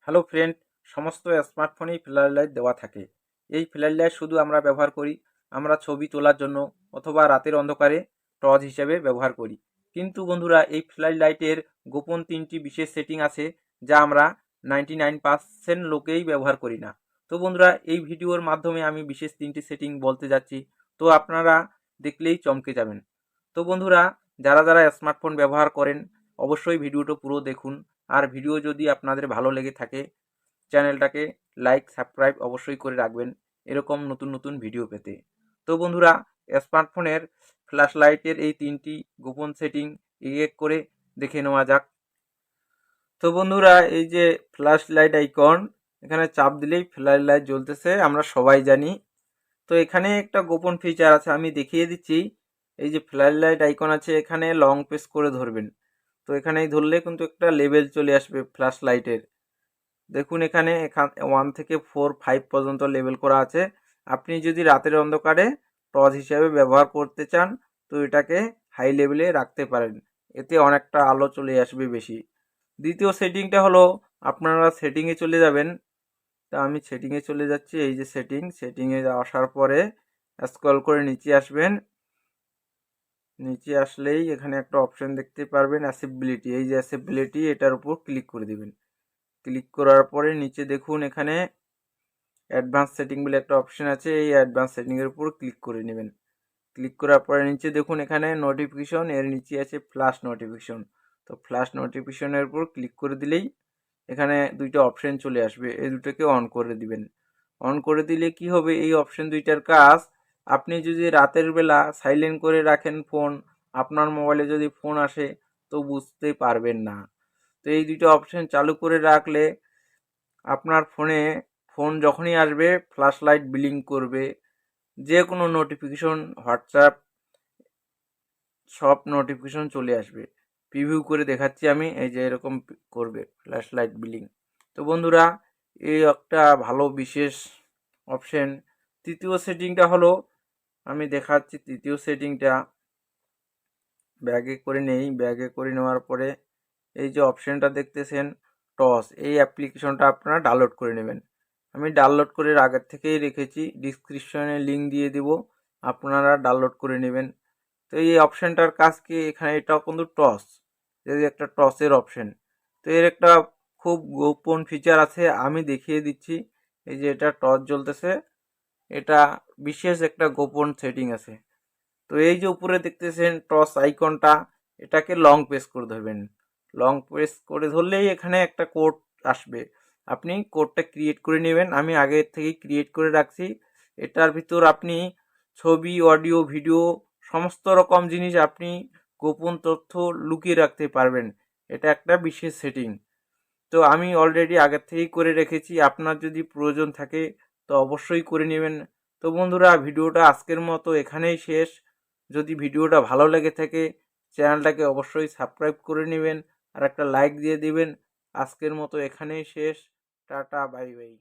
Hello friend, সমস্ত স্মার্টফোনেই flash light দেওয়া থাকে। এই ফ্ল্যাশ লাইট শুধু আমরা ব্যবহার করি আমরা ছবি তোলার জন্য অথবা রাতের অন্ধকারে টর্চ হিসেবে ব্যবহার করি। কিন্তু বন্ধুরা, এই ফ্ল্যাশ লাইটের গোপন 3টি বিশেষ সেটিং আছে যা আমরা 99% লোকেই ব্যবহার করি না। তো বন্ধুরা, এই ভিডিওর মাধ্যমে আমি বিশেষ 3টি সেটিং বলতে যাচ্ছি, তো আপনারা দেখলেই চমকে যাবেন। তো বন্ধুরা, যারা যারা স্মার্টফোন ব্যবহার করেন অবশ্যই ভিডিওটা পুরো দেখুন। আর ভিডিও যদি আপনাদের ভালো লেগে থাকে চ্যানেলটাকে লাইক সাবস্ক্রাইব অবশ্যই করে রাখবেন এরকম নতুন নতুন ভিডিও পেতে। তো বন্ধুরা, স্মার্টফোনের ফ্ল্যাশ লাইটের এই 3টি গোপন সেটিং এক এক করে দেখে নেওয়া যাক। তো বন্ধুরা, এই যে ফ্ল্যাশ লাইট আইকন, এখানে চাপ দিলেই ফ্ল্যাশ লাইট জ্বলতেছে, আমরা সবাই জানি। তো এখানে একটা গোপন ফিচার আছে, আমি দেখিয়ে দিচ্ছি। এই যে ফ্ল্যাশ লাইট আইকন আছে, এখানে লং প্রেস করে ধরবেন। তো এখানেই ধরলে কিন্তু একটা লেভেল চলে আসবে ফ্ল্যাশ লাইটের। দেখুন এখানে 1 থেকে 4 5 পর্যন্ত লেবেল করা আছে। আপনি যদি রাতের অন্ধকারে টর্চ হিসাবে ব্যবহার করতে চান তো এটাকে হাই লেভেলে রাখতে পারেন, এতে অনেকটা আলো চলে আসবে বেশি। দ্বিতীয় সেটিংটা হলো, আপনারা সেটিংয়ে চলে যাবেন। তা আমি সেটিংয়ে চলে যাচ্ছি। এই যে সেটিংয়ে আসার পরে স্ক্রল করে নিচে আসবেন। নিচে আসলেই এখানে একটা অপশন দেখতে পারবেন অ্যাসেসিবিলিটি। এই যে অ্যাসেসিবিলিটি, এটার উপর ক্লিক করে দিবেন। ক্লিক করার পরে নিচে দেখুন এখানে অ্যাডভান্স সেটিং বলে একটা অপশন আছে, এই অ্যাডভান্স সেটিংয়ের উপর ক্লিক করে নেবেন। ক্লিক করার পরে নিচে দেখুন এখানে নোটিফিকেশন, এর নিচে আছে ফ্ল্যাশ নোটিফিকেশন। তো ফ্ল্যাশ নোটিফিকেশনের উপর ক্লিক করে দিলেই এখানে দুইটা অপশন চলে আসবে, এই দুটোকে অন করে দিবেন। অন করে দিলে কি হবে, এই অপশন দুইটার কাজ, আপনি যদি রাতের বেলা সাইলেন্ট করে রাখেন ফোন, আপনার মোবাইলে যদি ফোন আসে তো বুঝতে পারবেন না। তো এই দুটো অপশন চালু করে রাখলে আপনার ফোন যখনই আসবে ফ্ল্যাশ লাইট ব্লিঙ্ক করবে। যে কোনো নোটিফিকেশন, হোয়াটসঅ্যাপ, সব নোটিফিকেশন চলে আসবে। প্রিভিউ করে দেখাচ্ছি আমি, এই যে এরকম করবে ফ্ল্যাশ লাইট ব্লিঙ্ক। তো বন্ধুরা, এই একটা ভালো বিশেষ অপশন। তৃতীয় সেটিংটা হলো, আমি দেখাচ্ছি তৃতীয় সেটিংটা। ব্যাগে করে নেই, ব্যাগে করে নেওয়ার পরে এই যে অপশনটা দেখতেছেন টস, এই অ্যাপ্লিকেশনটা আপনারা ডাউনলোড করে নেবেন। আমি ডাউনলোড করে আগের থেকেই রেখেছি, ডিসক্রিপশনে লিঙ্ক দিয়ে দিব, আপনারা ডাউনলোড করে নেবেন। তো এই অপশনটার কাজ কি, এখানে এটাও কিন্তু টস, এই একটা টসের অপশন। তো এর একটা খুব গোপন ফিচার আছে, আমি দেখিয়ে দিচ্ছি। এই যে এটা টস জ্বলতেছে, এটা বিশেষ একটা গোপন সেটিং আছে। তো এই যে উপরে দেখতেছেন টস আইকনটা, এটাকে লং প্রেস করে ধরবেন। লং প্রেস করে ধরলেই এখানে একটা কোড আসবে, আপনি কোডটা ক্রিয়েট করে নেবেন। আমি আগে থেকেই ক্রিয়েট করে রাখছি। এটার ভিতর আপনি ছবি, অডিও, ভিডিও সমস্ত রকম জিনিস আপনি গোপন তথ্য লুকিয়ে রাখতে পারবেন। এটা একটা বিশেষ সেটিং। তো আমি অলরেডি আগের থেকেই করে রেখেছি, আপনার যদি প্রয়োজন থাকে তো অবশ্যই করে নেবেন। তো বন্ধুরা, ভিডিওটা আজকের মতো এখানেই শেষ। যদি ভিডিওটা ভালো লেগে থাকে চ্যানেলটাকে অবশ্যই সাবস্ক্রাইব করে নেবেন আর একটা লাইক দিয়ে দিবেন। আজকের মতো এখানেই শেষ। Tata, bye bye.